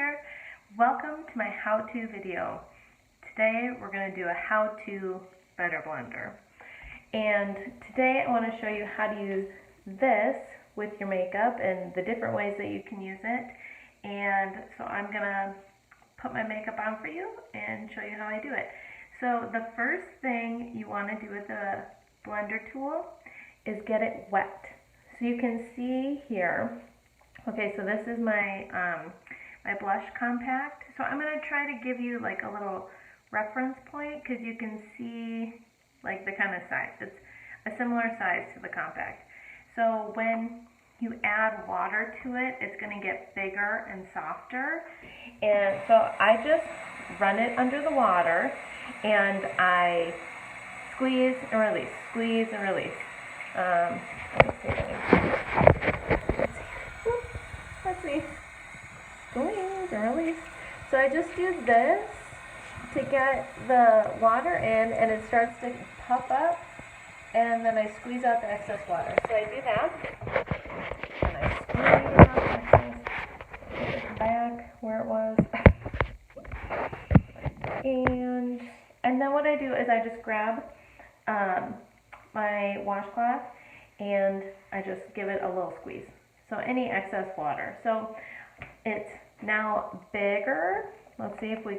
there. Welcome to my how-to video. Today we're going to do a how-to butter blender. And today I want to show you how to use this with your makeup and the different ways that you can use it. And so I'm going to put my makeup on for you and show you how I do it. So the first thing you want to do with the blender tool is get it wet. So you can see here, okay, so this is my my blush compact. So I'm going to try to give you like a little reference point because you can see like the kind of size. It's a similar size to the compact. So when you add water to it, it's going to get bigger and softer. And so I just run it under the water and I squeeze and release, squeeze and release. Let's see. Squeeze and release. So I just do this to get the water in, and it starts to puff up, and then I squeeze out the excess water. So I do that, and I squeeze out the excess, put it back where it was, and then what I do is I just grab my washcloth and I just give it a little squeeze. So any excess water. So it's now bigger. Let's see if you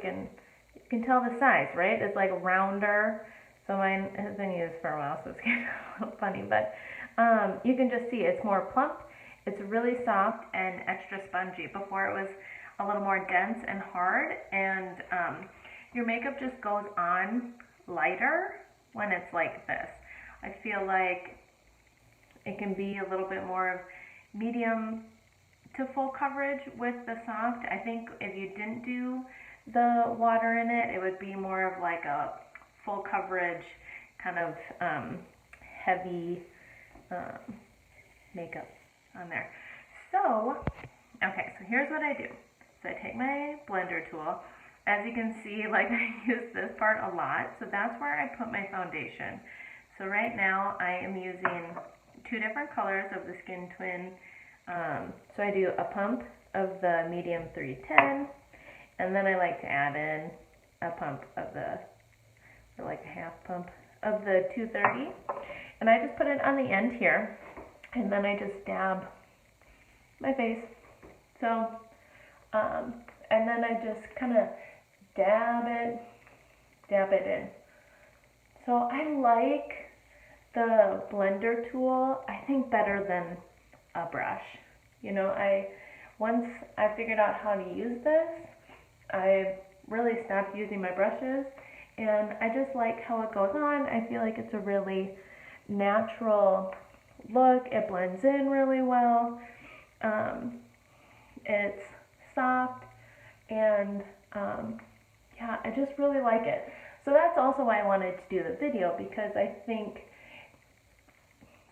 can tell the size, right? It's like rounder. So mine has been used for a while, so it's getting a little funny, but you can just see it's more plump. It's really soft and extra spongy. Before it was a little more dense and hard, and your makeup just goes on lighter when it's like this. I feel like it can be a little bit more of medium to full coverage with the soft. I think if you didn't do the water in it, it would be more of like a full coverage kind of heavy makeup on there. So, okay, so here's what I do. So I take my blender tool. As you can see, like I use this part a lot, so that's where I put my foundation. So right now I am using two different colors of the Skin Twin. So I do a pump of the medium 310, and then I like to add in a pump of or like a half pump of the 230, and I just put it on the end here, and then I just dab my face. So, and then I just kind of dab it in. So I like the blender tool, I think, better than a brush. You know, once I figured out how to use this, I really stopped using my brushes, and I just like how it goes on. I feel like it's a really natural look. It blends in really well. It's soft, and yeah, I just really like it. So that's also why I wanted to do the video, because I think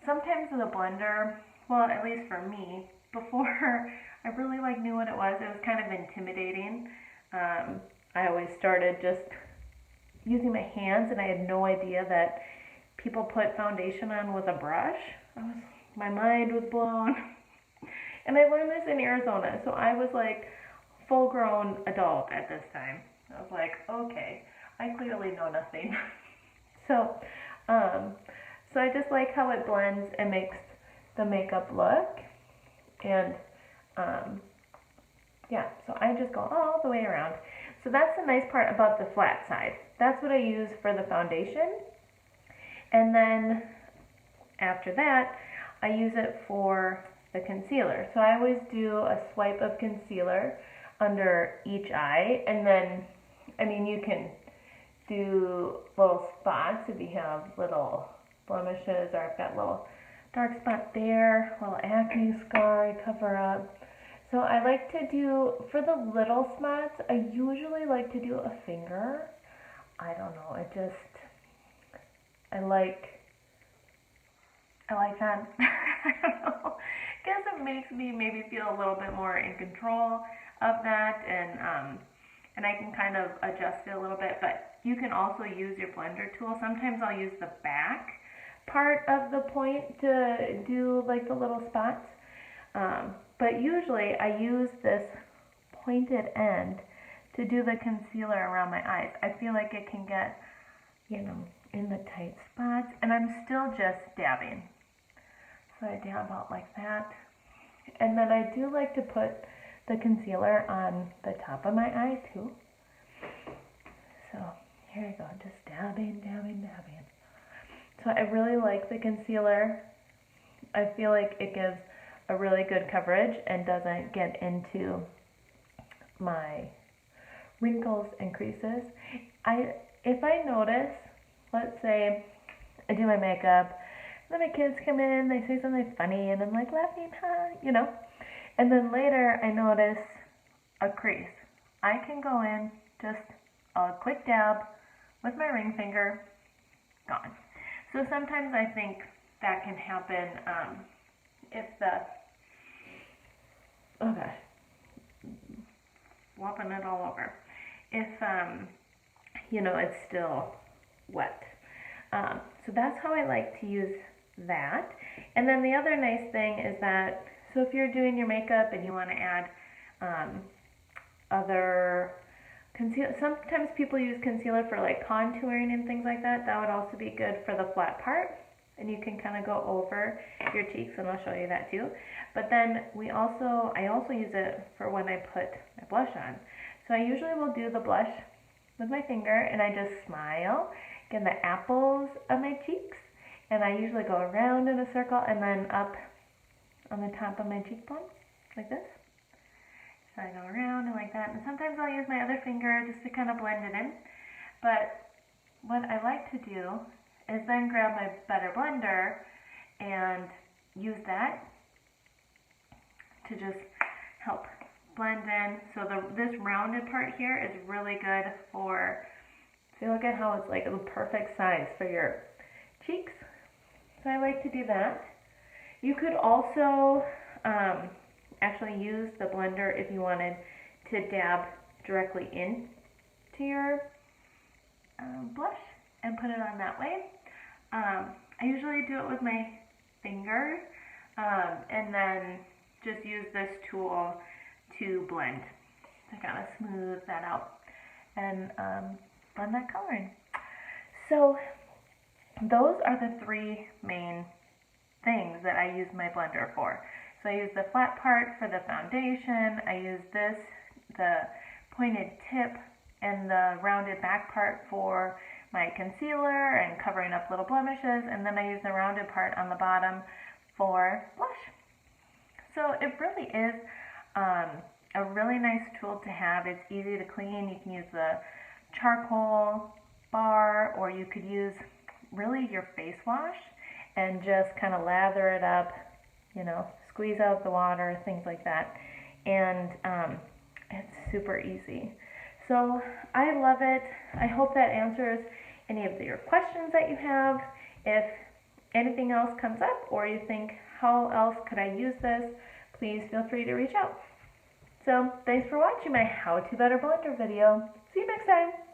sometimes with a blender, well, at least for me, before I really knew what it was kind of intimidating. I always started just using my hands, and I had no idea that people put foundation on with a brush. My mind was blown. And I learned this in Arizona, so I was like full-grown adult at this time. I was like, okay, I clearly know nothing. So I just like how it blends and makes the makeup look. And yeah, so I just go all the way around. So that's the nice part about the flat side. That's what I use for the foundation. And then after that, I use it for the concealer. So I always do a swipe of concealer under each eye, and then, I mean, you can do little spots if you have little blemishes, or I've got a little dark spot there, little acne scar I cover up. So I like to do, for the little spots, I usually like to do a finger. I don't know, I like that. I don't know. I guess it makes me maybe feel a little bit more in control of that, and I can kind of adjust it a little bit. But you can also use your blender tool. Sometimes I'll use the back part of the point to do like the little spots. But usually I use this pointed end to do the concealer around my eyes. I feel like it can get, you know, in the tight spots, and I'm still just dabbing. So I dab out like that. And then I do like to put the concealer on the top of my eye too. So here I go, just dabbing, dabbing, dabbing. So I really like the concealer. I feel like it gives a really good coverage and doesn't get into my wrinkles and creases. If I notice, let's say I do my makeup, then my kids come in, they say something funny, and I'm like laughing, you know. And then later I notice a crease. I can go in, just a quick dab with my ring finger, gone. So sometimes I think that can happen if the, oh gosh, whopping it all over. If, you know, it's still wet. So that's how I like to use that. And then the other nice thing is that, so if you're doing your makeup and you want to add other concealer, sometimes people use concealer for like contouring and things like that. That would also be good for the flat part. And you can kind of go over your cheeks, and I'll show you that too. But then I also use it for when I put my blush on. So I usually will do the blush with my finger, and I just smile, get the apples of my cheeks, and I usually go around in a circle and then up on the top of my cheekbone, like this. So I go around and like that, and sometimes I'll use my other finger just to kind of blend it in. But what I like to do is then grab my Better Blender and use that to just help blend in. So this rounded part here is really good for, see, look at how it's like the perfect size for your cheeks. So I like to do that. You could also actually use the blender if you wanted to dab directly in to your blush and put it on that way. I usually do it with my finger and then just use this tool to blend, to kind of smooth that out and blend that color in. So those are the three main things that I use my blender for. So I use the flat part for the foundation, I use this, the pointed tip, and the rounded back part for my concealer and covering up little blemishes, and then I use the rounded part on the bottom for blush. So it really is a really nice tool to have. It's easy to clean. You can use the charcoal bar, or you could use really your face wash and just kind of lather it up, you know, squeeze out the water, things like that. And it's super easy. So I love it. I hope that answers any of your questions that you have. If anything else comes up, or you think, how else could I use this, please feel free to reach out. So thanks for watching my How to Better Blender video. See you next time.